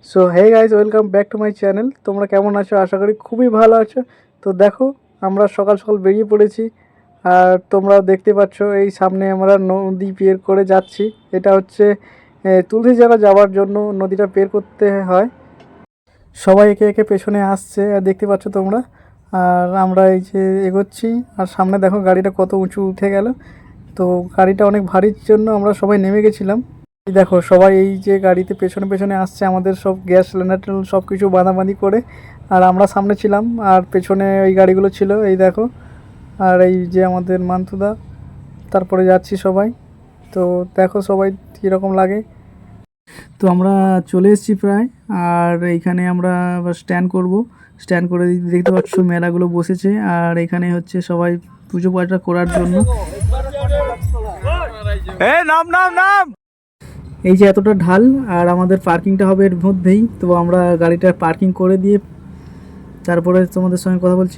So hey guys, welcome back to my channel. তোমরা কেমন আছো? আশা করি খুবই ভালো আছো। তো দেখো, আমরা সকাল সকাল বেরিয়ে পড়েছি। আর তোমরা দেখতে পাচ্ছ এই সামনে আমরা নদী পের করে যাচ্ছি। এটা হচ্ছে তুলসীজলা যাওয়ার জন্য নদীটা পের করতে হয়। সবাই একে একে পেছনে আসছে আর দেখতে পাচ্ছ তোমরা। আর আমরা এই যে এগোচ্ছি, আর সামনে দেখো গাড়িটা কত উঁচু উঠে গেল। তো গাড়িটা অনেক ভারীর জন্য আমরা সবাই নেমে গেছিলাম। এই দেখো সবাই এই যে গাড়িতে পেছনে পেছনে আসছে, আমাদের সব গ্যাস সিলিন্ডার সব কিছু বাঁধাবাঁধি করে। আর আমরা সামনে ছিলাম আর পেছনে ওই গাড়িগুলো ছিল, এই দেখো। আর এই যে আমাদের মান্তুদা, তারপরে যাচ্ছি সবাই। তো দেখো সবাই কীরকম লাগে। তো আমরা চলে এসেছি প্রায়। আর এইখানে আমরা আবার স্ট্যান্ড করব। স্ট্যান্ড করে দেখতে পাচ্ছ মেলাগুলো বসেছে, আর এখানে হচ্ছে সবাই পুজো পাঠা করার জন্য। নাম নাম নাম। এই যে এতটা ঢাল, আর আমাদের পার্কিংটা হবে এর মধ্যেই। তো আমরা গাড়িটা পার্কিং করে দিয়ে তারপরে তোমাদের সঙ্গে কথা বলছি।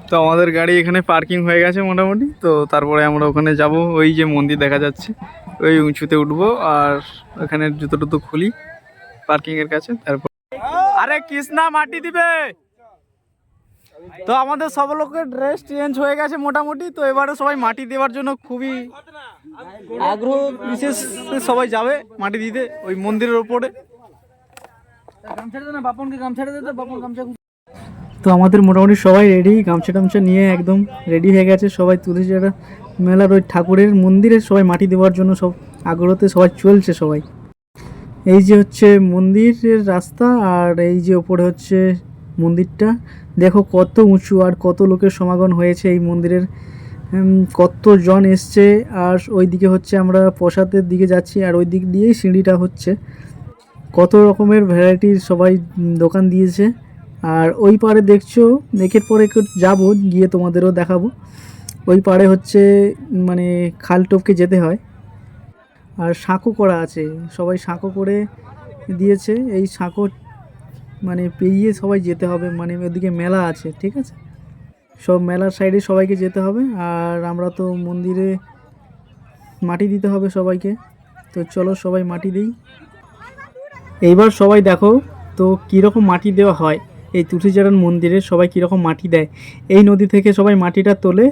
তো আমাদের গাড়ি এখানে পার্কিং হয়ে গেছে মোটামুটি। তো তারপরে আমরা ওখানে যাব। ওই যে মন্দির দেখা যাচ্ছে, ওই উঁচুতে উঠবো। আর ওখানে জুতো টুতো খুলি পার্কিংয়ের কাছে। তারপর আরে কৃষ্ণা মাটি দিবে। তো আমাদের সব লোকের ড্রেস চেঞ্জ হয়ে গেছে মোটামুটি। তো এবারে সবাই মাটি দেওয়ার জন্য খুবই আগ্রহ বিশেষ সবাই যাবে মাটি দিতে ওই মন্দিরের ওপরে। তো আমাদের মোটামুটি সবাই রেডি, গামছা টামছা নিয়ে একদম রেডি হয়ে গেছে সবাই। তুলসীজলা মেলার ওই ঠাকুরের মন্দিরে সবাই মাটি দেওয়ার জন্য সব আগ্রহতে সবাই চলছে সবাই। এই যে হচ্ছে মন্দিরের রাস্তা, আর এই যে ওপরে হচ্ছে মন্দিরটা। দেখো কত উঁচু, আর কত লোকের সমাগম হয়েছে এই মন্দিরের। কত জন এসছে। আর ওই দিকে হচ্ছে আমরা প্রসাদের দিকে যাচ্ছি, আর ওই দিক দিয়েই সিঁড়িটা হচ্ছে। কত রকমের ভ্যারাইটির সবাই দোকান দিয়েছে। আর ওই পারে দেখছো, একের পর এক যাবো, গিয়ে তোমাদেরও দেখাবো। ওই পারে হচ্ছে মানে খাল টপকে যেতে হয়। আর সাঁকো করা আছে, সবাই সাঁকো করে দিয়েছে। এই সাঁকো মানে পেরিয়ে সবাই যেতে হবে, মানে ওদিকে মেলা আছে, ঠিক আছে। সব মেলার সাইডে সবাইকে যেতে হবে। আর আমরা তো মন্দিরে মাটি দিতে হবে সবাইকে। তো চলো সবাই মাটি দিই। এইবার সবাই দেখো তো কীরকম মাটি দেওয়া হয় এই তুলসীচরণ মন্দিরে। সবাই কীরকম মাটি দেয়, এই নদী থেকে সবাই মাটিটা তোলে।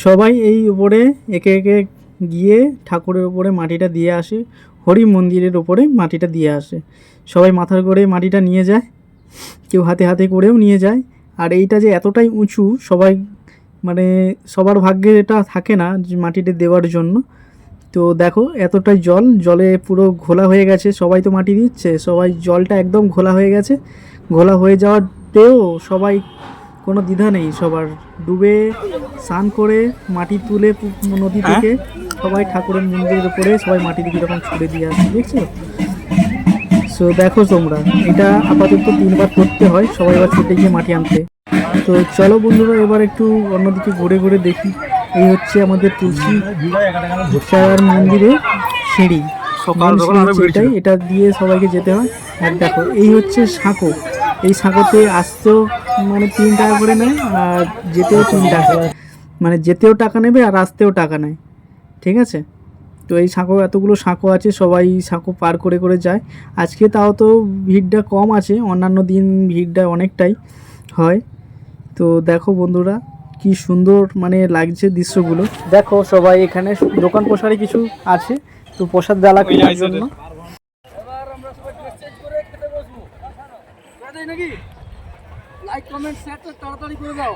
সবাই এই উপরে একে একে গিয়ে ঠাকুরের উপরে মাটিটা দিয়ে আসে। হরি মন্দিরের উপরে মাটিটা দিয়ে আসে। সবাই মাথার করে মাটিটা নিয়ে যায়, কেউ হাতে হাতে করেও নিয়ে যায়। আর এইটা যে এতটাই উঁচু, সবাই মানে সবার ভাগ্যে এটা থাকে না যে মাটিটা দেওয়ার জন্য। তো দেখো এতটাই জলে পুরো ঘোলা হয়ে গেছে। সবাই তো মাটি দিচ্ছে, সবাই জলটা একদম ঘোলা হয়ে গেছে। ঘোলা হয়ে যাওয়াতেও সবাই কোনো দ্বিধা নেই, সবার ডুবে স্নান করে মাটি তুলে নদী থেকে সবাই ঠাকুরের মন্দিরের উপরে সবাই মাটি দিয়ে এরকম ছুড়ে দিয়ে আসছে, দেখছো। সো দেখো তোমরা, এটা আপাতত 3বার করতে হয়, সবাই এবার ছুটে গিয়ে মাটি আনতে। তো চলো বন্ধুরা, এবার একটু অন্যদিকে ঘুরে ঘুরে দেখি। এই হচ্ছে আমাদের তুলসী চারার মন্দিরে সিঁড়ি, এটাই, এটা দিয়ে সবাইকে যেতে হয়। আর দেখো এই হচ্ছে সাঁকো। এই সাঁকোতে আসতেও মানে 3 টাকা করে নেয়, আর যেতেও 3 টাকা, মানে যেতেও টাকা নেবে আর আসতেও টাকা নেয়, ঠিক আছে। তো এই সাঁকো, এতগুলো সাঁকো আছে, সবাই সাঁকো পার করে করে যায়। আজকে তাও তো ভিড়টা কম আছে, অন্যান্য দিন ভিড়টা অনেকটাই হয়। তো দেখো বন্ধুরা কি সুন্দর মানে লাগছে দৃশ্যগুলো। দেখো সবাই এখানে দোকান পোশারি কিছু আছে, তো প্রসাদ ডালা কেনার জন্য। লাইক কমেন্ট শেয়ার তো তাড়াতাড়ি করে দাও।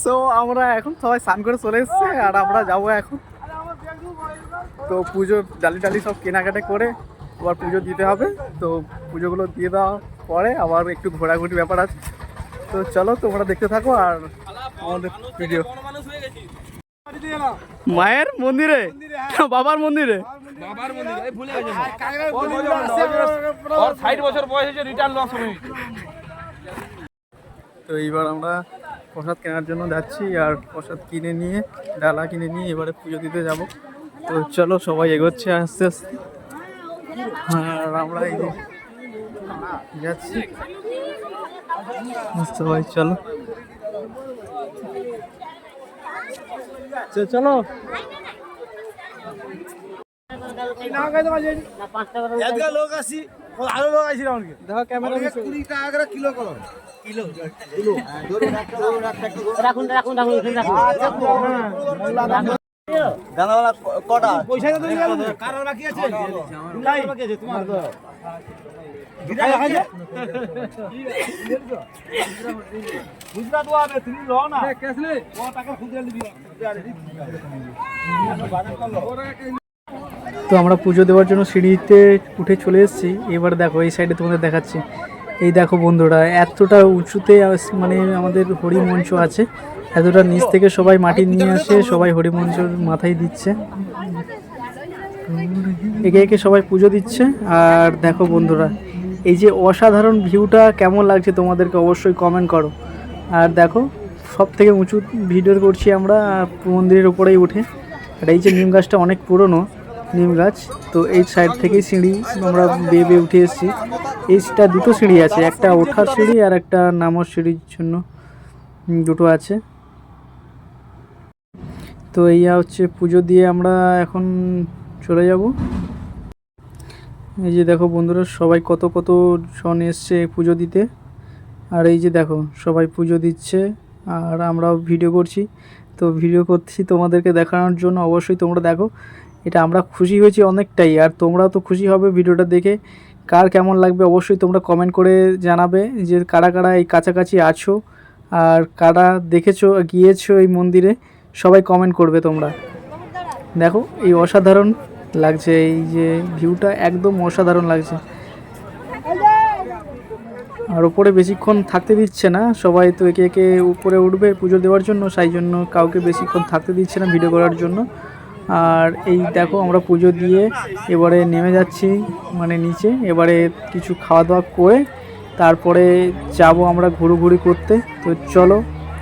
সো আমরা এখন সবাই স্নান করে চলে এসেছে, আর আমরা যাবো এখন। তো পুজোর ডালি টালি সব কেনাকাটা করে আবার পুজো দিতে হবে। তো পুজোগুলো দিয়ে দেওয়ার পরে আবার একটু ঘোরাঘুরি ব্যাপার আছে। তো চলো তোমরা দেখতে থাকো আর আমাদের ভিডিও। মায়ের মন্দিরে, বাবার মন্দিরে, বাবার মন্দিরে ভুলে গেছে। 60 বছর বয়স হয়েছে, রিটার্ন লস হয়ে। তো এইবার আমরা প্রসাদ কেনার জন্য যাচ্ছি, আর প্রসাদ কিনে নিয়ে ডালা কিনে নিয়ে এবারে পুজো দিতে যাব। তো চলো সবাই এগোচ্ছে আস্তে আস্তে, আর আমরা এই যাচ্ছি সবাই। চলো চলো লোক আসি আরো লোক আসি দেখো ক্যামেরা 20 টাকা করে কিলো করো কিলো রাখুন রাখুন রাখুন দানাওয়ালা কটা পয়সা তো দিয়ে গেল কারোর বাকি আছে নাই বাকি আছে তোমার তো গিরা আছে গুজরাট ওয়াবে তুমি লো না কেসলে ও টাকা খুচরা দিবি। তো আমরা পুজো দেওয়ার জন্য সিঁড়িতে উঠে চলে এসেছি। এবার দেখো এই সাইডে তোমাদের দেখাচ্ছি। এই দেখো বন্ধুরা, এতটা উঁচুতে মানে আমাদের হরিমঞ্চ আছে, এতটা নিচ থেকে সবাই মাটি নিয়ে আসে, সবাই হরিমঞ্চর মাথায় দিচ্ছে, একে একে সবাই পুজো দিচ্ছে। আর দেখো বন্ধুরা, এই যে অসাধারণ ভিউটা কেমন লাগছে তোমাদেরকে অবশ্যই কমেন্ট করো। আর দেখো সব থেকে উঁচু ভিডিও করছি আমরা মন্দিরের উপরেই উঠে। আর এই যে নিম গাছটা অনেক পুরনো নিম গাছ, তো এই সাইড থেকেই সিঁড়ি আমরা বেয়ে বেয়ে উঠে এসেছি। এইটা দুটো সিঁড়ি আছে, একটা ওঠার সিঁড়ি আর একটা নামার সিঁড়ির জন্য দুটো আছে। তো এই হচ্ছে পুজো দিয়ে আমরা এখন চলে যাব। এই যে দেখো বন্ধুরা, সবাই কত কত জন এসছে পুজো দিতে। আর এই যে দেখো সবাই পুজো দিচ্ছে আর আমরাও ভিডিও করছি। তো ভিডিও করছি তোমাদেরকে দেখানোর জন্য, অবশ্যই তোমরা দেখো। এটা আমরা খুশি হয়েছি অনেকটাই, আর তোমরাও তো খুশি হবে ভিডিওটা দেখে। কার কেমন লাগবে অবশ্যই তোমরা কমেন্ট করে জানাবে যে কারা কারা এই কাছাকাছি আছো আর কারা দেখেছো গিয়েছো এই মন্দিরে, সবাই কমেন্ট করবে তোমরা। দেখো এই অসাধারণ লাগছে, এই যে ভিউটা একদম অসাধারণ লাগছে। আর উপরে বেশিক্ষণ থাকতে দিচ্ছে না, সবাই তো একে একে উপরে উঠবে পুজো দেওয়ার জন্য, সেই জন্য কাউকে বেশিক্ষণ থাকতে দিচ্ছে না ভিডিও করার জন্য। আর এই দেখো আমরা পুজো দিয়ে এবারে নেমে যাচ্ছি মানে নিচে। এবারে কিছু খাওয়া দাওয়া করে তারপরে যাব আমরা ঘুরোঘুরি করতে। তো চলো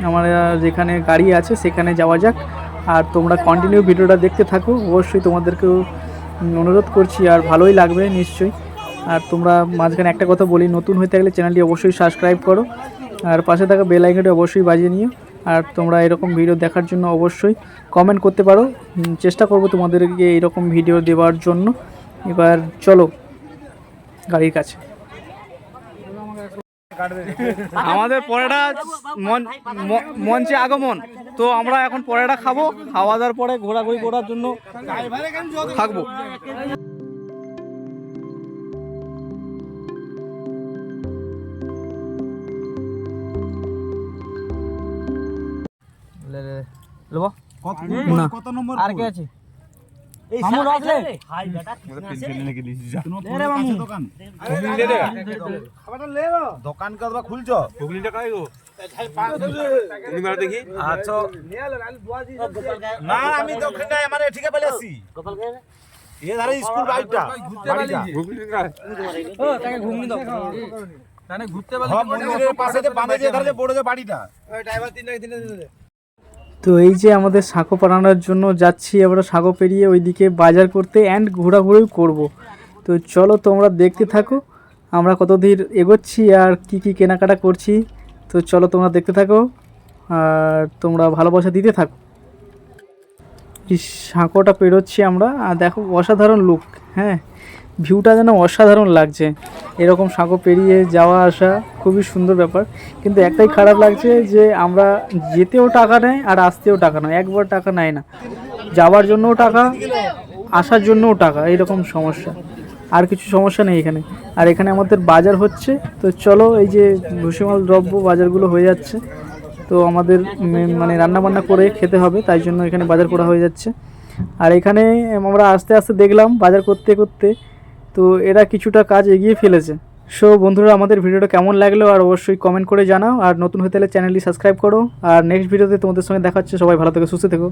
আমরা যেখানে গাড়ি আছে সেখানে যাওয়া যাক। আর তোমরা কন্টিনিউ ভিডিওটা দেখতে থাকো, অবশ্যই তোমাদেরকেও অনুরোধ করছি, আর ভালোই লাগবে নিশ্চয়ই। আর তোমরা মাঝখানে একটা কথা বলি, নতুন হয়ে থাকলে চ্যানেলটি অবশ্যই সাবস্ক্রাইব করো, আর পাশে থাকা বেল আইকনটি অবশ্যই বাজিয়ে নিও। আর তোমরা এরকম ভিডিও দেখার জন্য অবশ্যই কমেন্ট করতে পারো, চেষ্টা করব তোমাদেরকে এরকম ভিডিও দেওয়ার জন্য। এবার চলো গাড়ির কাছে। আমাদের পরেটা মঞ্চে আগমন, তো আমরা এখন পরেটা খাবো, খাওয়া দাওয়ার পরে ঘোরাঘুরি করার জন্য থাকবো। কত নম্বর আর কে আছে এই মামু সামনে আসলে হাই বেটা দোকান খাবারটা লে লো দোকান কতবা খুলছো হুগলিটা কাই গো তুমি মার দেখি আচ্ছা না আমি দোকানটা মানে ঠিকই পেলে আসি গোপাল কে এ ধারে স্কুল বাইকটা ও তাকে ঘুমনি দাও, তানে ঘুরতে বলে মন্দিরের পাশে যে বাঁধে যে ধারে বড় যে বাড়িটা ওই ড্রাইভার 3 টাকা দিনে দে। তো এই যে আমাদের সাঁকো পাড়ানোর জন্য যাচ্ছি, আমরা সাঁকো পেরিয়ে ওইদিকে বাজার করতে অ্যান্ড ঘোরাঘুরিও করব। তো চলো তোমরা দেখতে থাকো আমরা কত দূর এগোচ্ছি আর কি কি কেনাকাটা করছি। তো চলো তোমরা দেখতে থাকো আর তোমরা ভালোবাসা দিতে থাকো। এই সাঁকোটা পেরোচ্ছি আমরা, আর দেখো অসাধারণ লুক, হ্যাঁ ভিউটা যেন অসাধারণ লাগছে। এরকম সাঁকো পেরিয়ে যাওয়া আসা খুবই সুন্দর ব্যাপার, কিন্তু একটাই খারাপ লাগছে যে আমরা যেতেও টাকা নেয় আর আসতেও টাকা নেয়, একবার টাকা নেয় না, যাওয়ার জন্যও টাকা আসার জন্যও টাকা, এইরকম সমস্যা। আর কিছু সমস্যা নেই এখানে। আর এখানে আমাদের বাজার হচ্ছে, তো চলো এই যে ভুসিমাল দ্রব্য বাজারগুলো হয়ে যাচ্ছে, তো আমাদের মানে রান্নাবান্না করে খেতে হবে, তাই জন্য এখানে বাজার করা হয়ে যাচ্ছে। আর এখানে আমরা আস্তে আস্তে দেখলাম বাজার করতে করতে তো এরা কিছুটা কাজ এগিয়ে ফেলেছে। সো বন্ধুরা, আমাদের ভিডিওটা কেমন লাগলো আর অবশ্যই কমেন্ট করে জানাও, আর নতুন হতে হলে চ্যানেলটি সাবস্ক্রাইব করো। আর নেক্সট ভিডিওতে তোমাদের সঙ্গে দেখা হচ্ছে। সবাই ভালো থেকো, সুস্থ থেকো।